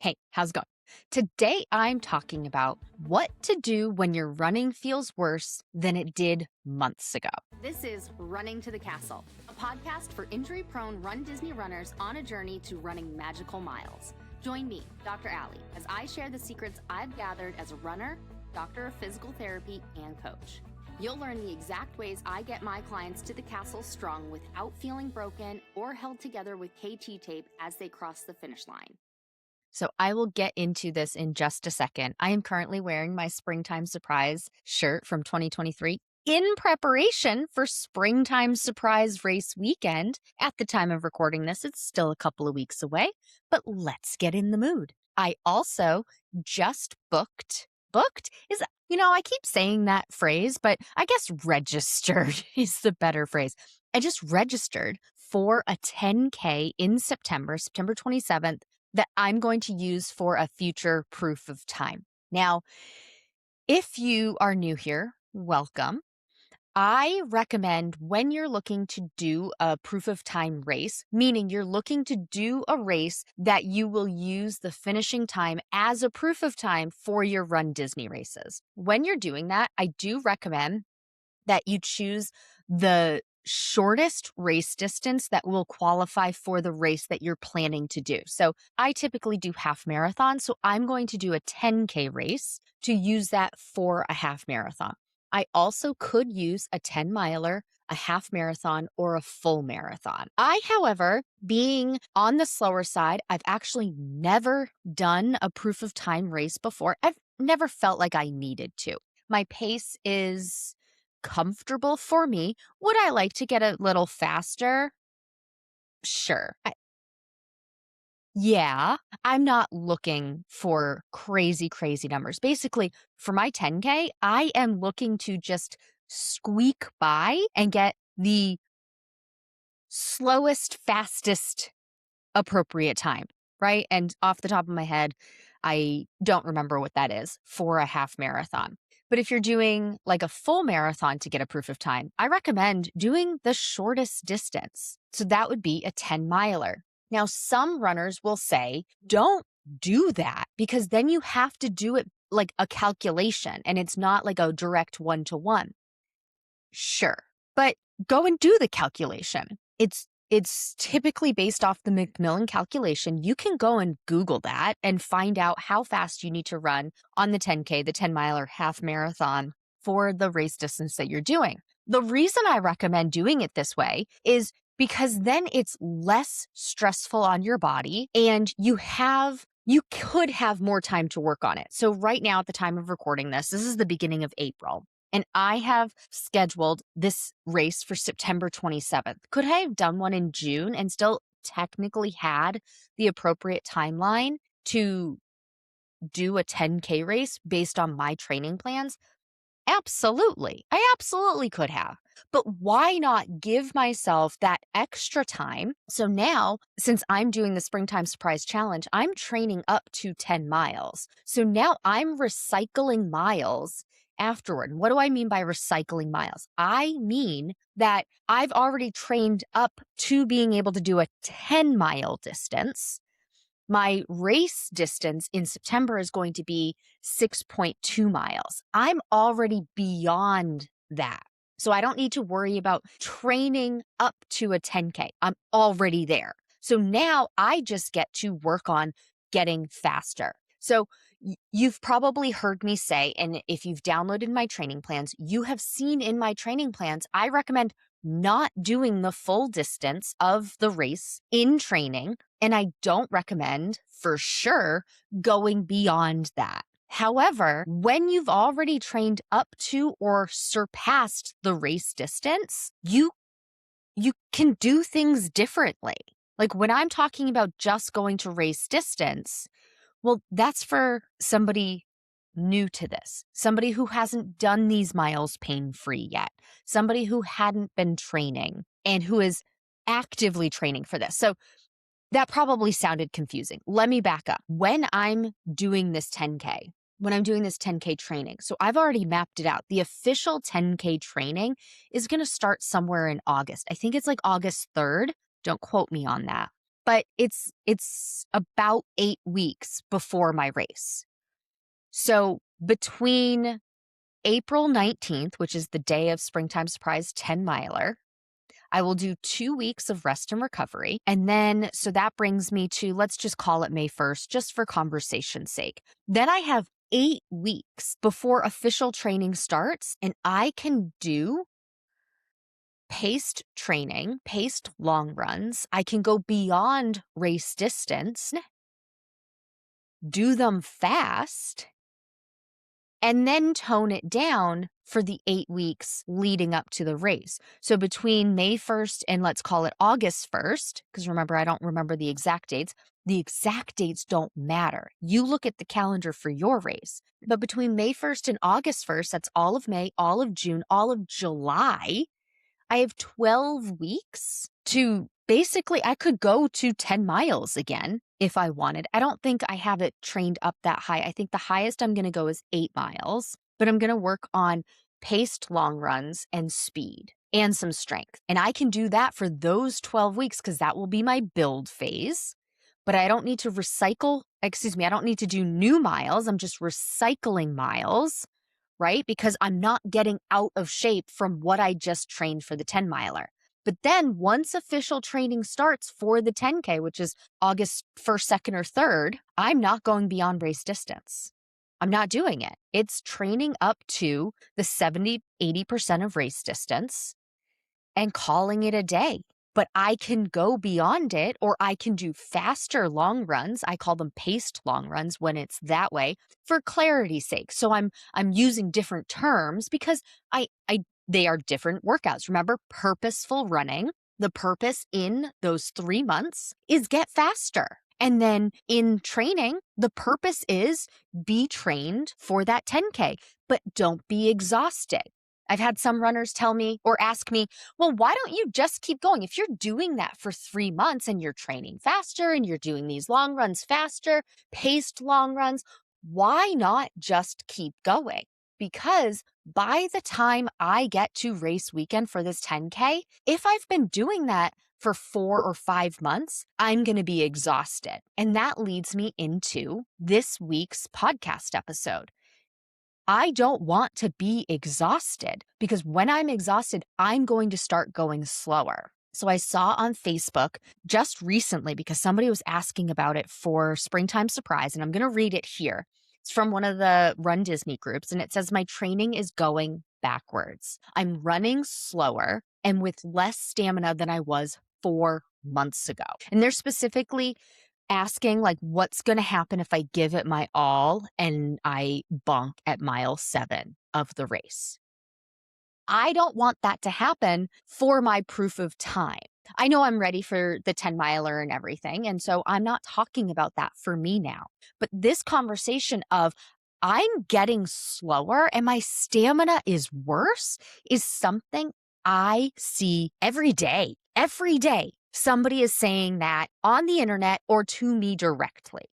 Hey, how's it going? Today I'm talking about what to do when your running feels worse than it did months ago. This is Running to the Castle, a podcast for injury prone Run Disney runners on a journey to running magical miles. Join me, Dr. Allie, as I share the secrets I've gathered as a runner, doctor of physical therapy, and coach. You'll learn the exact ways I get my clients to the castle strong without feeling broken or held together with KT tape as they cross the finish line. So I will get into this in just a second. I am currently wearing my Springtime Surprise shirt from 2023 in preparation for Springtime Surprise race weekend. At the time of recording this, it's still a couple of weeks away, but let's get in the mood. I also just booked is, I keep saying that phrase, but I guess registered is the better phrase. I just registered for a 10K in September 27th, that I'm going to use for a future proof of time. Now, if you are new here, welcome. I recommend when you're looking to do a proof of time race, meaning you're looking to do a race that you will use the finishing time as a proof of time for your Run Disney races. When you're doing that, I do recommend that you choose the shortest race distance that will qualify for the race that you're planning to do. So I typically do half marathon, so I'm going to do a 10K race to use that for a half marathon. I also could use a 10 miler, a half marathon, or a full marathon. However, being on the slower side, I've actually never done a proof of time race before. I've never felt like I needed to. My pace is comfortable for me. Would I like to get a little faster? Sure. Yeah, I'm not looking for crazy, crazy numbers. Basically, for my 10K, I am looking to just squeak by and get the slowest, fastest appropriate time, right? And off the top of my head, I don't remember what that is for a half marathon. But if you're doing like a full marathon to get a proof of time, I recommend doing the shortest distance. So that would be a 10 miler. Now, some runners will say, don't do that because then you have to do it like a calculation and it's not like a direct one-to-one. Sure, but go and do the calculation. It's typically based off the Macmillan calculation. You can go and Google that and find out how fast you need to run on the 10K, the 10 mile or half marathon for the race distance that you're doing. The reason I recommend doing it this way is because then it's less stressful on your body and you could have more time to work on it. So right now at the time of recording this is the beginning of April. And I have scheduled this race for September 27th. Could I have done one in June and still technically had the appropriate timeline to do a 10K race based on my training plans? Absolutely. I absolutely could have. But why not give myself that extra time? So now, since I'm doing the Springtime Surprise Challenge, I'm training up to 10 miles. So now I'm recycling miles afterward. What do I mean by recycling miles? I mean that I've already trained up to being able to do a 10-mile distance. My race distance in September is going to be 6.2 miles. I'm already beyond that. So I don't need to worry about training up to a 10K. I'm already there. So now I just get to work on getting faster. So you've probably heard me say, and if you've downloaded my training plans, you have seen in my training plans, I recommend not doing the full distance of the race in training. And I don't recommend for sure going beyond that. However, when you've already trained up to or surpassed the race distance, you can do things differently. Like when I'm talking about just going to race distance, well, that's for somebody new to this, somebody who hasn't done these miles pain-free yet, somebody who hadn't been training and who is actively training for this. So that probably sounded confusing. Let me back up. When I'm doing this 10K, training, so I've already mapped it out. The official 10K training is going to start somewhere in August. I think it's like August 3rd. Don't quote me on that. but it's about 8 weeks before my race. So between April 19th, which is the day of Springtime Surprise 10 miler, I will do 2 weeks of rest and recovery. And then, so that brings me to, let's just call it May 1st, just for conversation's sake. Then I have 8 weeks before official training starts, and I can do paced training, paced long runs. I can go beyond race distance, do them fast, and then tone it down for the 8 weeks leading up to the race. So between May 1st and let's call it August 1st, because remember, I don't remember the exact dates. The exact dates don't matter. You look at the calendar for your race. But between May 1st and August 1st, that's all of May, all of June, all of July, I have 12 weeks to basically, I could go to 10 miles again if I wanted. I don't think I have it trained up that high. I think the highest I'm going to go is 8 miles, but I'm going to work on paced long runs and speed and some strength. And I can do that for those 12 weeks because that will be my build phase. But I don't need to I don't need to do new miles. I'm just recycling miles, right? Because I'm not getting out of shape from what I just trained for the 10 miler. But then once official training starts for the 10K, which is August 1st, 2nd, or 3rd, I'm not going beyond race distance. I'm not doing it. It's training up to the 70, 80% of race distance and calling it a day. But I can go beyond it, or I can do faster long runs. I call them paced long runs when it's that way for clarity's sake. So I'm using different terms because they are different workouts. Remember, purposeful running, the purpose in those 3 months is get faster. And then in training, the purpose is be trained for that 10K, but don't be exhausted. I've had some runners tell me or ask me, well, why don't you just keep going? If you're doing that for 3 months and you're training faster and you're doing these long runs faster, paced long runs, why not just keep going? Because by the time I get to race weekend for this 10K, if I've been doing that for 4 or 5 months, I'm going to be exhausted. And that leads me into this week's podcast episode. I don't want to be exhausted because when I'm exhausted, I'm going to start going slower. So I saw on Facebook just recently because somebody was asking about it for Springtime Surprise, and I'm going to read it here. It's from one of the runDisney groups, and it says, my training is going backwards. I'm running slower and with less stamina than I was 4 months ago. And they're specifically asking like what's going to happen if I give it my all and I bonk at mile 7 of the race. I don't want that to happen for my proof of time. I know I'm ready for the 10 miler and everything. And so I'm not talking about that for me now. But this conversation of I'm getting slower and my stamina is worse is something I see every day. Every day, somebody is saying that on the internet or to me directly.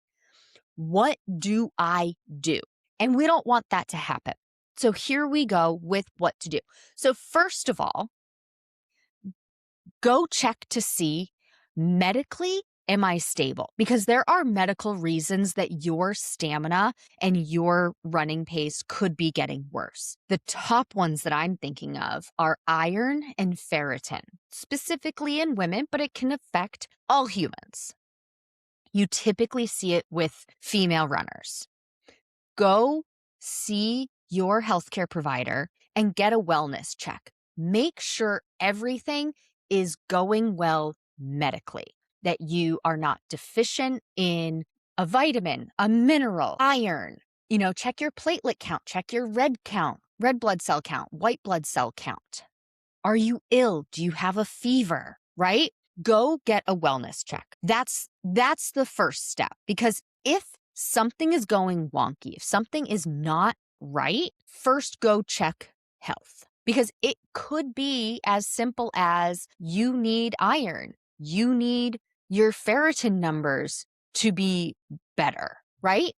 What do I do? And we don't want that to happen. So here we go with what to do. So first of all, go check to see medically, am I stable? Because there are medical reasons that your stamina and your running pace could be getting worse. The top ones that I'm thinking of are iron and ferritin, specifically in women, but it can affect all humans. You typically see it with female runners. Go see your healthcare provider and get a wellness check. Make sure everything is going well medically, that you are not deficient in a vitamin, a mineral, iron. Check your platelet count, check your red blood cell count, white blood cell count. Are you ill? Do you have a fever? Right? Go get a wellness check. That's the first step, because if something is going wonky, if something is not right, first go check health, because it could be as simple as you need iron, you need your ferritin numbers to be better, right?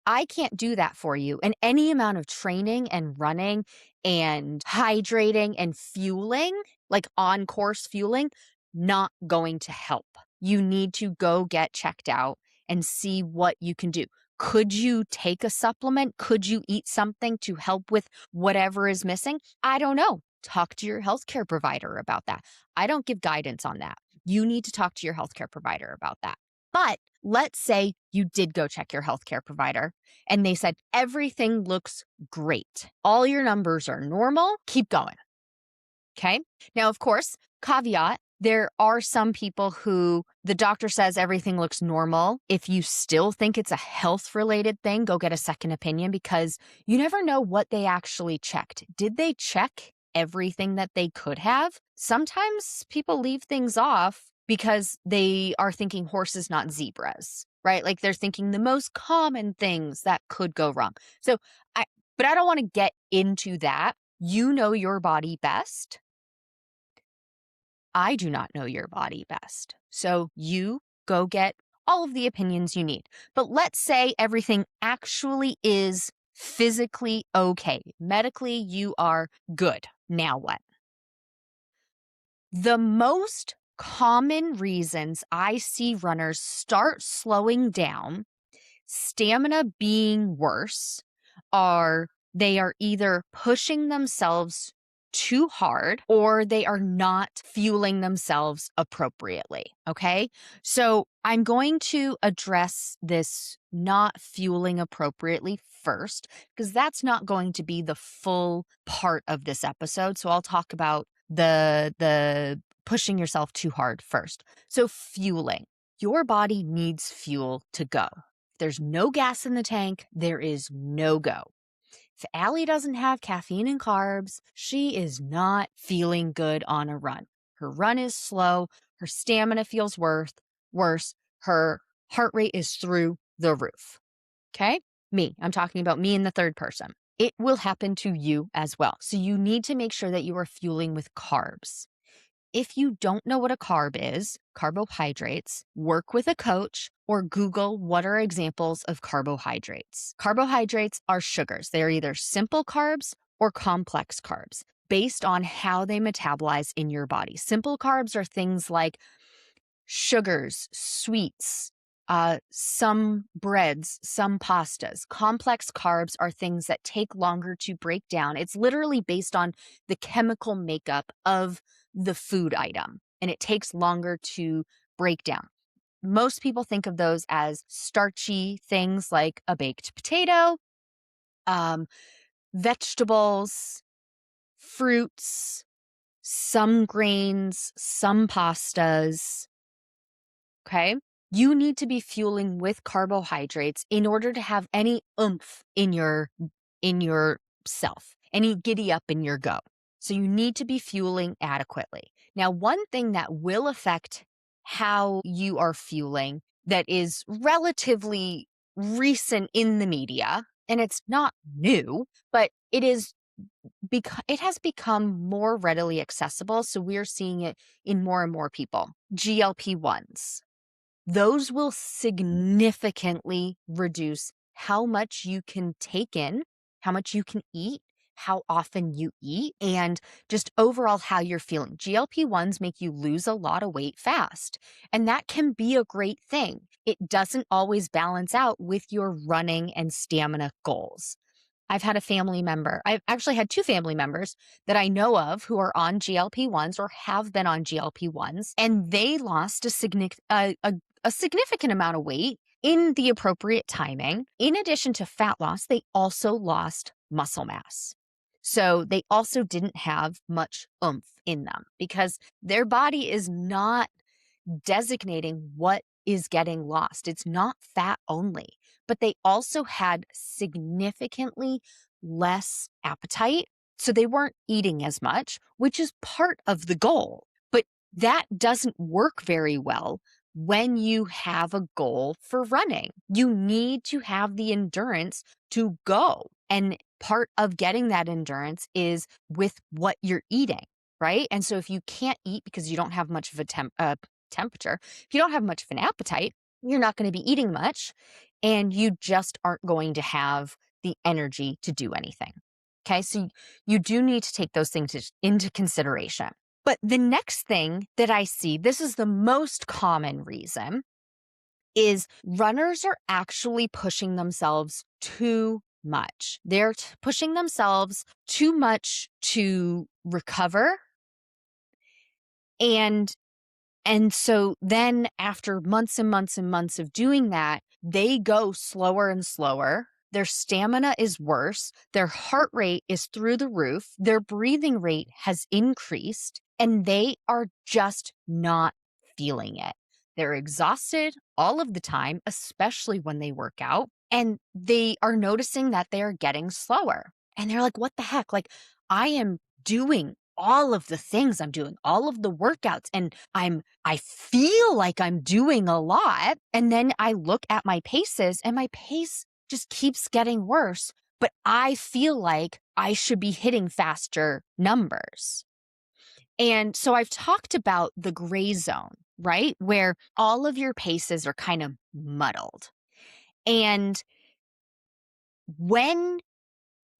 I can't do that for you. And any amount of training and running and hydrating and fueling, like on course fueling, not going to help. you need to go get checked out and see what you can do. Could you take a supplement? Could you eat something to help with whatever is missing? I don't know. Talk to your healthcare provider about that. I don't give guidance on that. You need to talk to your healthcare provider about that. But let's say you did go check your healthcare provider and they said everything looks great. All your numbers are normal. Keep going. Okay. Now, of course, caveat, there are some people who the doctor says everything looks normal. If you still think it's a health related thing, go get a second opinion because you never know what they actually checked. Did they check everything that they could have? Sometimes people leave things off because they are thinking horses, not zebras, right? Like they're thinking the most common things that could go wrong. So but I don't want to get into that. You know your body best. I do not know your body best. So you go get all of the opinions you need. But let's say everything actually is physically okay. Medically, you are good. Now what? The most common reasons I see runners start slowing down, stamina being worse, are they are either pushing themselves too hard or they are not fueling themselves appropriately. Okay. So I'm going to address this not fueling appropriately first, because that's not going to be the full part of this episode. So I'll talk about the pushing yourself too hard first. So fueling. Your body needs fuel to go. If there's no gas in the tank, there is no go. If Allie doesn't have caffeine and carbs, she is not feeling good on a run. Her run is slow. Her stamina feels worse. Her heart rate is through the roof. Okay? I'm talking about me in the third person. It will happen to you as well. So you need to make sure that you are fueling with carbs. If you don't know what a carb is, carbohydrates, work with a coach or Google what are examples of carbohydrates. Carbohydrates are sugars. They are either simple carbs or complex carbs based on how they metabolize in your body. Simple carbs are things like sugars, sweets, some breads, some pastas. Complex carbs are things that take longer to break down. It's literally based on the chemical makeup of the food item, and it takes longer to break down. Most people think of those as starchy things like a baked potato, um, vegetables, fruits, some grains, some pastas. Okay. You need to be fueling with carbohydrates in order to have any oomph in your self, any giddy up in your go. So you need to be fueling adequately. Now, one thing that will affect how you are fueling that is relatively recent in the media, and it's not new, but it has become more readily accessible. So we're seeing it in more and more people. GLP-1s. Those will significantly reduce how much you can take in, how much you can eat, how often you eat, and just overall how you're feeling. GLP-1s make you lose a lot of weight fast, and that can be a great thing. It doesn't always balance out with your running and stamina goals. I've actually had two family members that I know of who are on GLP-1s or have been on GLP-1s, and they lost a significant amount of weight in the appropriate timing. In addition to fat loss, they also lost muscle mass. So they also didn't have much oomph in them because their body is not designating what is getting lost. It's not fat only, but they also had significantly less appetite. So they weren't eating as much, which is part of the goal. But that doesn't work very well when you have a goal for running. You need to have the endurance to go. And part of getting that endurance is with what you're eating, right? And so if you can't eat because you don't have much of a temperature, if you don't have much of an appetite, you're not going to be eating much and you just aren't going to have the energy to do anything. Okay, so you do need to take those things into consideration. But the next thing that I see, this is the most common reason, is runners are actually pushing themselves too much. They're pushing themselves too much to recover. And so then after months and months and months of doing that, they go slower and slower. Their stamina is worse. Their heart rate is through the roof. Their breathing rate has increased, and they are just not feeling it. They're exhausted all of the time, especially when they work out, and they are noticing that they are getting slower. And they're like, what the heck? Like, I am doing all of the things, I'm doing all of the workouts, and I feel like I'm doing a lot. And then I look at my paces and my pace just keeps getting worse, but I feel like I should be hitting faster numbers. And so I've talked about the gray zone, right? Where all of your paces are kind of muddled. And when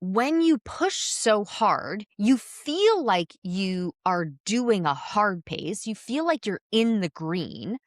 you push so hard, you feel like you are doing a hard pace. You feel like you're in the green,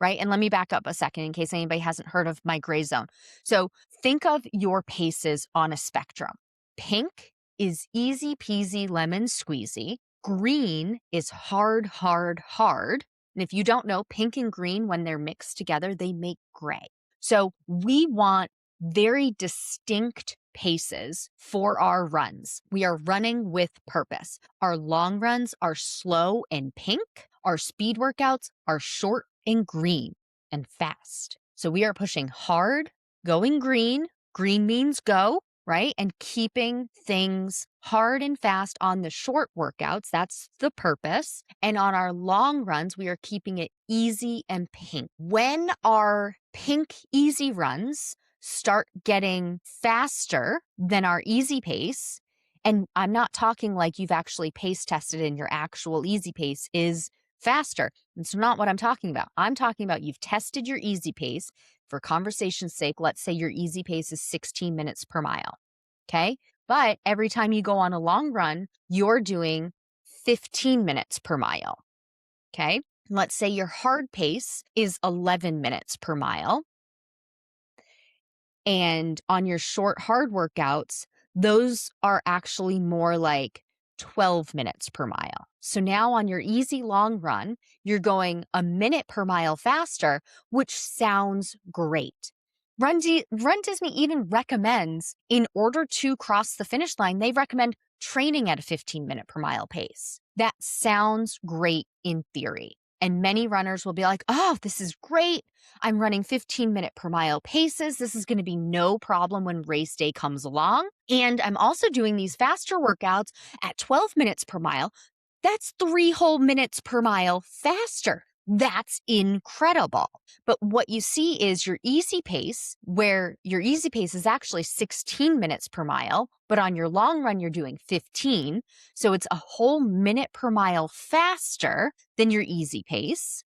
right? And let me back up a second in case anybody hasn't heard of my gray zone. So think of your paces on a spectrum. Pink is easy peasy lemon squeezy. Green is hard, hard, hard. And if you don't know, pink and green, when they're mixed together, they make gray. So we want very distinct paces for our runs. We are running with purpose. Our long runs are slow and pink. Our speed workouts are short and green and fast. So we are pushing hard, going green. Green means go, right? And keeping things hard and fast on the short workouts. That's the purpose. And on our long runs, we are keeping it easy and pink. When our pink easy runs start getting faster than our easy pace, and I'm not talking like you've actually pace tested and your actual easy pace is faster. It's not what I'm talking about. I'm talking about you've tested your easy pace. For conversation's sake, let's say your easy pace is 16 minutes per mile. Okay. But every time you go on a long run, you're doing 15 minutes per mile. Okay. Let's say your hard pace is 11 minutes per mile. And on your short, hard workouts, those are actually more like 12 minutes per mile. So now on your easy long run, you're going a minute per mile faster, which sounds great. Run Disney even recommends, in order to cross the finish line, they recommend training at a 15-minute per mile pace. That sounds great in theory. And many runners will be like, oh, this is great. I'm running 15-minute per mile paces. This is going to be no problem when race day comes along. And I'm also doing these faster workouts at 12 minutes per mile. That's 3 whole minutes per mile faster. That's incredible. But what you see is your easy pace, where your easy pace is actually 16 minutes per mile, but on your long run, you're doing 15. So it's a whole minute per mile faster than your easy pace.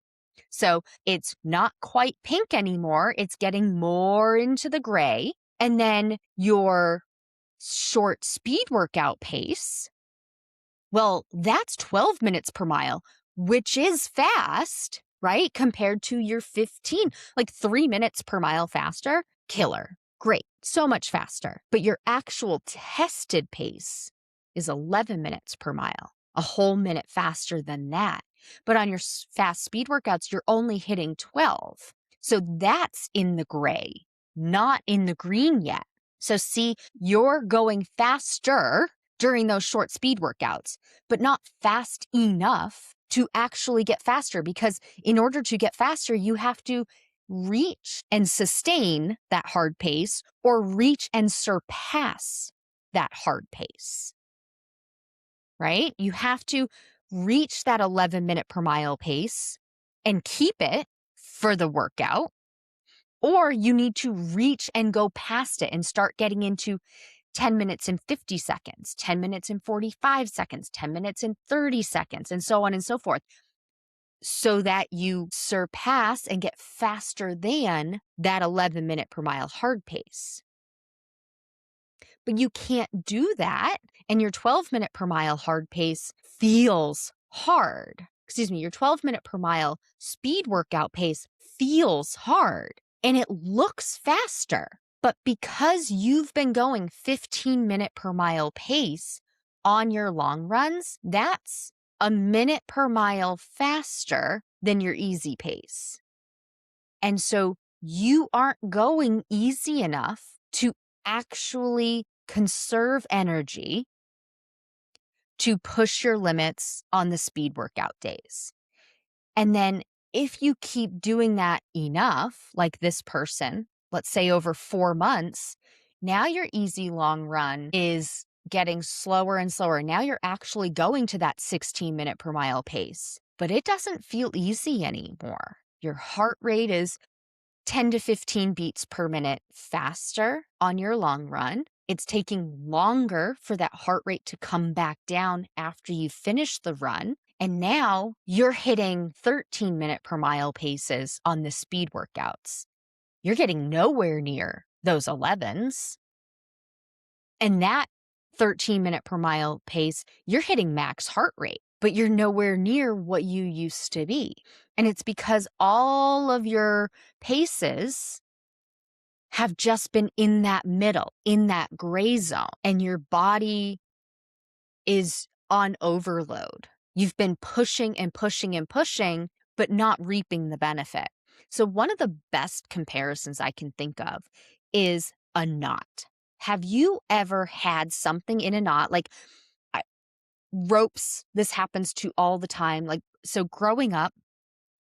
So it's not quite pink anymore. It's getting more into the gray. And then your short speed workout pace, well, that's 12 minutes per mile, which is fast, right? Compared to your 15, like 3 minutes per mile faster. Killer. Great. So much faster. But your actual tested pace is 11 minutes per mile, a whole minute faster than that. But on your fast speed workouts, you're only hitting 12. So that's in the gray, not in the green yet. So see, you're going faster during those short speed workouts, but not fast enough to actually get faster, because in order to get faster, you have to reach and sustain that hard pace or reach and surpass that hard pace, right? You have to reach that 11-minute per mile pace and keep it for the workout, or you need to reach and go past it and start getting into 10 minutes and 50 seconds, 10 minutes and 45 seconds, 10 minutes and 30 seconds, and so on and so forth, so that you surpass and get faster than that 11-minute per mile hard pace. But you can't do that, and your 12-minute per mile hard pace feels your 12-minute per mile speed workout pace feels hard and it looks faster. But because you've been going 15-minute per mile pace on your long runs, that's a minute per mile faster than your easy pace. And so you aren't going easy enough to actually conserve energy to push your limits on the speed workout days. And then if you keep doing that enough, like this person, let's say over 4 months, now your easy long run is getting slower and slower. Now you're actually going to that 16-minute per mile pace, but it doesn't feel easy anymore. Your heart rate is 10 to 15 beats per minute faster on your long run. It's taking longer for that heart rate to come back down after you finish the run. And now you're hitting 13-minute per mile paces on the speed workouts. You're getting nowhere near those 11s. And that 13-minute per mile pace, you're hitting max heart rate, but you're nowhere near what you used to be. And it's because all of your paces have just been in that middle, in that gray zone, and your body is on overload. You've been pushing and pushing and pushing, but not reaping the benefit. So one of the best comparisons I can think of is a knot. Have you ever had something in a knot? Like I- ropes, this happens to all the time. Like, so growing up,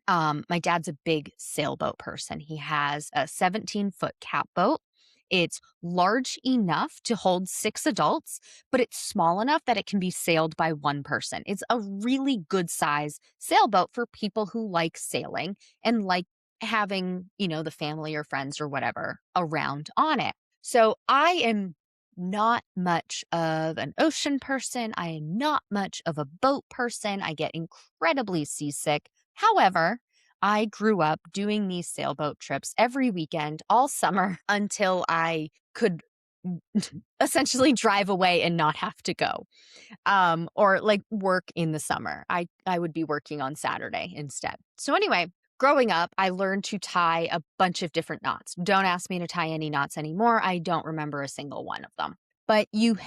my dad's a big sailboat person. He has a 17-foot catboat. It's large enough to hold 6 adults, but it's small enough that it can be sailed by one person. It's a really good size sailboat for people who like sailing and like having, the family or friends or whatever around on it. So I am not much of an ocean person. I am not much of a boat person. I get incredibly seasick. However, I grew up doing these sailboat trips every weekend, all summer, until I could essentially drive away and not have to go, or like work in the summer. I would be working on Saturday instead. So anyway, growing up, I learned to tie a bunch of different knots. Don't ask me to tie any knots anymore. I don't remember a single one of them. But you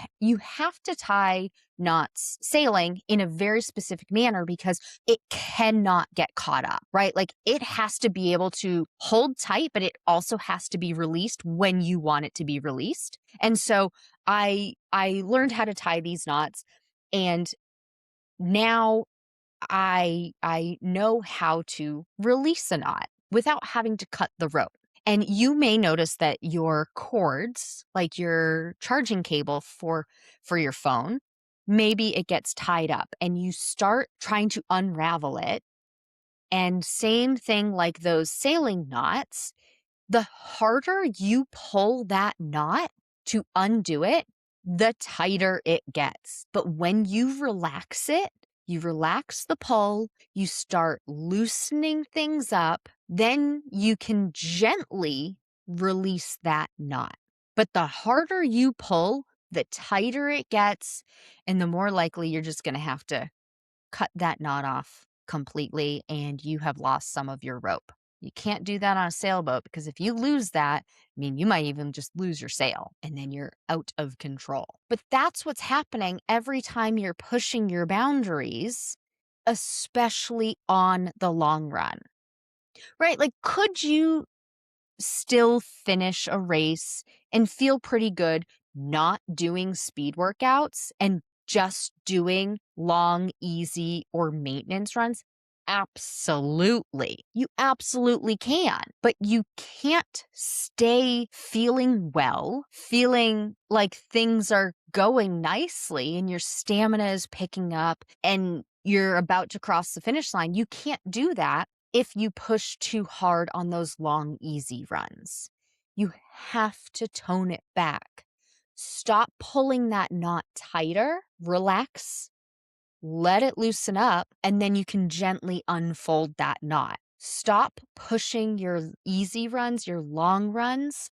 have to tie knots sailing in a very specific manner because it cannot get caught up, right? Like it has to be able to hold tight, but it also has to be released when you want it to be released. And so I learned how to tie these knots, and now I know how to release a knot without having to cut the rope. And you may notice that your cords, like your charging cable for your phone, maybe it gets tied up and you start trying to unravel it. And same thing like those sailing knots, the harder you pull that knot to undo it, the tighter it gets. But when you relax it, you relax the pull, you start loosening things up, then you can gently release that knot. But the harder you pull, the tighter it gets, and the more likely you're just going to have to cut that knot off completely and you have lost some of your rope. You can't do that on a sailboat because if you lose that, you might even just lose your sail and then you're out of control. But that's what's happening every time you're pushing your boundaries, especially on the long run, right? Like, could you still finish a race and feel pretty good not doing speed workouts and just doing long, easy, or maintenance runs? Absolutely. You absolutely can. But you can't stay feeling well, feeling like things are going nicely and your stamina is picking up and you're about to cross the finish line. You can't do that if you push too hard on those long, easy runs. You have to tone it back. Stop pulling that knot tighter, relax, let it loosen up, and then you can gently unfold that knot. Stop pushing your easy runs, your long runs,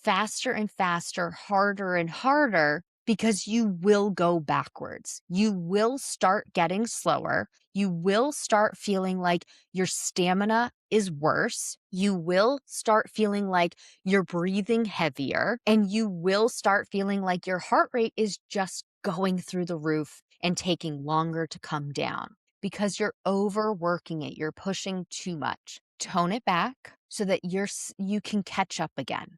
faster and faster, harder and harder, because you will go backwards. You will start getting slower. You will start feeling like your stamina is worse. You will start feeling like you're breathing heavier, and you will start feeling like your heart rate is just going through the roof and taking longer to come down because you're overworking it. You're pushing too much. Tone it back so that you can catch up again.